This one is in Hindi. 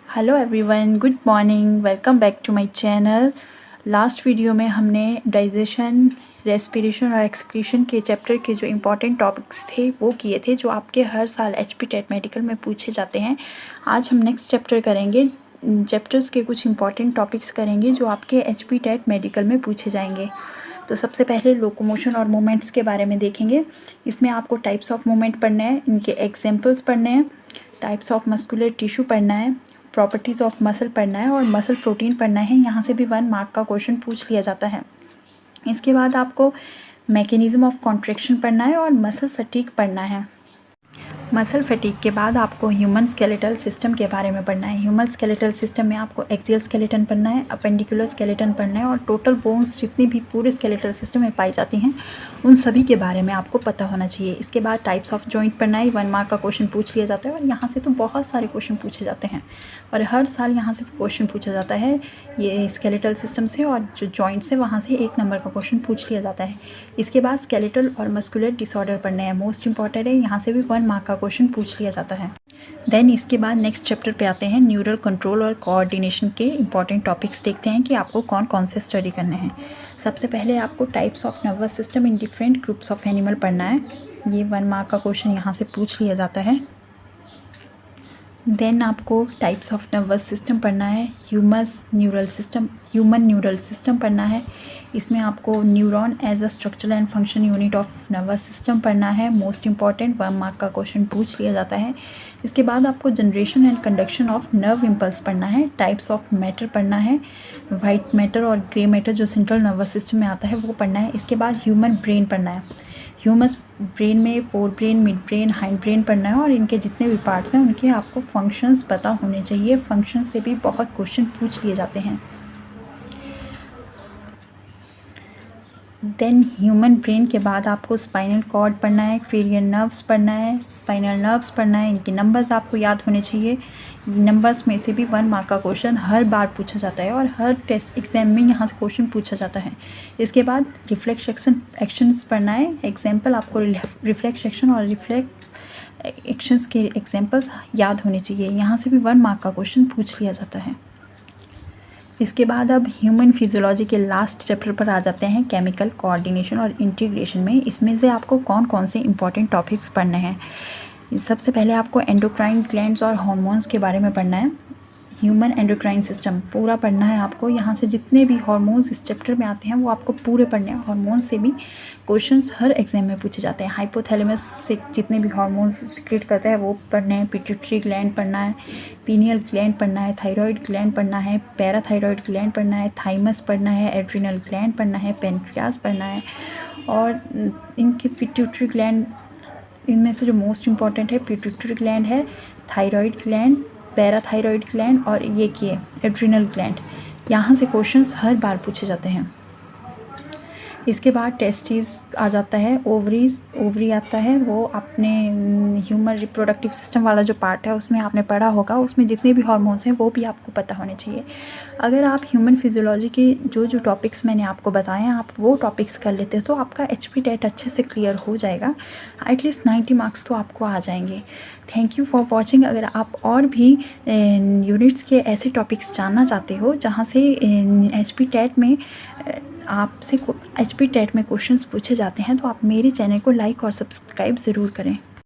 Hello everyone, good morning, welcome back to my channel. Last video में हमने डाइजेशन, रेस्पिरेशन और एक्सक्रीशन के चैप्टर के जो इम्पोर्टेंट टॉपिक्स थे वो किए थे, जो आपके हर साल एचपी टेट मेडिकल में पूछे जाते हैं। आज हम नेक्स्ट चैप्टर करेंगे, चैप्टर्स के कुछ इम्पॉर्टेंट टॉपिक्स करेंगे जो आपके एचपी टेट मेडिकल में पूछे जाएंगे। तो सबसे पहले लोकोमोशन और मूवमेंट्स के बारे में देखेंगे। इसमें आपको टाइप्स ऑफ मूवमेंट पढ़ने हैं, इनके एग्जाम्पल्स पढ़ने हैं, टाइप्स ऑफ मस्कुलर टिश्यू पढ़ना है, प्रॉपर्टीज़ ऑफ मसल पढ़ना है और मसल प्रोटीन पढ़ना है। यहाँ से भी 1 मार्क का क्वेश्चन पूछ लिया जाता है। इसके बाद आपको मैकेनिज्म ऑफ कॉन्ट्रैक्शन पढ़ना है और मसल फटीग पढ़ना है। मसल फटीग के बाद आपको ह्यूमन स्केलेटल सिस्टम के बारे में पढ़ना है। ह्यूमन स्केलेटल सिस्टम में आपको एक्सियल स्केलेटन पढ़ना है, अपेंडिकुलर स्केलेटन पढ़ना है और टोटल बोन्स जितनी भी पूरे स्केलेटल सिस्टम में पाई जाती हैं उन सभी के बारे में आपको पता होना चाहिए। इसके बाद टाइप्स ऑफ जॉइंट पढ़ना है, 1 मार्क का क्वेश्चन पूछ लिया जाता है और यहाँ से तो बहुत सारे क्वेश्चन पूछे जाते हैं और हर साल यहाँ से क्वेश्चन पूछा जाता है। ये स्केलेटल सिस्टम से और जो जॉइंट से वहाँ से 1 नंबर का क्वेश्चन पूछ लिया जाता है। इसके बाद स्केलेटल और मस्कुलर डिसऑर्डर पढ़ने हैं, मोस्ट इंपॉर्टेंट है, यहाँ से भी 1 मार्क का क्वेश्चन पूछ लिया जाता है। देन इसके बाद नेक्स्ट चैप्टर पे आते हैं, न्यूरल कंट्रोल और कोऑर्डिनेशन के इंपॉर्टेंट टॉपिक्स देखते हैं कि आपको कौन कौन से स्टडी करने हैं। सबसे पहले आपको types of nervous system in different groups of animal पढ़ना है। ये 1 मार्क का क्वेश्चन यहाँ से पूछ लिया जाता है। देन आपको टाइप्स ऑफ नर्वस सिस्टम पढ़ना है, ह्यूमन न्यूरल सिस्टम पढ़ना है। इसमें आपको neuron as a structural and function unit of nervous system पढ़ना है, मोस्ट इंपॉर्टेंट, 1 मार्क का क्वेश्चन पूछ लिया जाता है। इसके बाद आपको generation and conduction of nerve impulse पढ़ना है, टाइप्स ऑफ मैटर पढ़ना है, वाइट मैटर और ग्रे मैटर जो सेंट्रल नर्वस सिस्टम में आता है वो पढ़ना है। इसके बाद ह्यूमन ब्रेन पढ़ना है। ह्यूमन ब्रेन में fore brain, mid brain, hind brain पढ़ना है और इनके जितने भी पार्ट्स हैं उनके आपको फंक्शंस पता होने चाहिए। फंक्शन से भी बहुत क्वेश्चन पूछ लिए जाते हैं। देन ह्यूमन ब्रेन के बाद आपको स्पाइनल कॉर्ड पढ़ना है, क्रेनियल नर्व्स पढ़ना है, स्पाइनल नर्व्स पढ़ना है। इनके नंबर्स आपको याद होने चाहिए। नंबर्स में से भी 1 मार्क का क्वेश्चन हर बार पूछा जाता है और हर टेस्ट एग्जाम में यहाँ से क्वेश्चन पूछा जाता है। इसके बाद रिफ्लेक्स एक्शंस पढ़ना है। एग्जाम्पल आपको रिफ्लेक्स एक्शन और रिफ्लेक्स एक्शंस के एग्जाम्पल्स याद होने चाहिए। यहाँ से भी 1 मार्क का क्वेश्चन पूछ लिया जाता है। इसके बाद अब ह्यूमन फिजियोलॉजी के लास्ट चैप्टर पर आ जाते हैं, केमिकल कोऑर्डिनेशन और इंटीग्रेशन में। इसमें से आपको कौन कौन से इंपॉर्टेंट टॉपिक्स पढ़ने हैं। सबसे पहले आपको एंडोक्राइन ग्लैंड्स और हार्मोन्स के बारे में पढ़ना है। ह्यूमन एंडोक्राइन सिस्टम पूरा पढ़ना है आपको। यहाँ से जितने भी हार्मोन्स इस चैप्टर में आते हैं वो आपको पूरे पढ़ने हैं। हार्मोन्स से भी क्वेश्चंस हर एग्जाम में पूछे जाते हैं। हाइपोथैलेमस से जितने भी हार्मोन्स सिक्रेट करता है वो पढ़ने हैं। पिट्यूटरी ग्लैंड पढ़ना है, पीनियल ग्लैंड पढ़ना है, थायराइड ग्लैंड पढ़ना है, पैराथायराइड ग्लैंड पढ़ना है, थाइमस पढ़ना है, एड्रिनल ग्लैंड पढ़ना है, पेनक्रियास पढ़ना है और इनके पिट्यूटरी ग्लैंड, इनमें से जो मोस्ट इंपॉर्टेंट है पिट्यूटरी ग्लैंड है, थायराइड ग्लैंड, पैराथायराइड ग्लैंड और ये किए एड्रिनल ग्लैंड। यहाँ से क्वेश्चंस हर बार पूछे जाते हैं। इसके बाद टेस्टिस आ जाता है, ओवरी आता है। वो अपने ह्यूमन रिप्रोडक्टिव सिस्टम वाला जो पार्ट है उसमें आपने पढ़ा होगा। उसमें जितने भी हार्मोन्स हैं वो भी आपको पता होने चाहिए। अगर आप ह्यूमन फिजियोलॉजी के जो टॉपिक्स मैंने आपको बताए हैं आप वो टॉपिक्स कर लेते हो तो आपका एचपी टेट अच्छे से क्लियर हो जाएगा। एटलीस्ट 90 मार्क्स तो आपको आ जाएंगे। Thank you for watching. अगर आप और भी यूनिट्स के ऐसे टॉपिक्स जानना चाहते हो जहाँ से एचपी टेट में आपसे एचपी टेट में क्वेश्चंस पूछे जाते हैं तो आप मेरे चैनल को लाइक और सब्सक्राइब ज़रूर करें।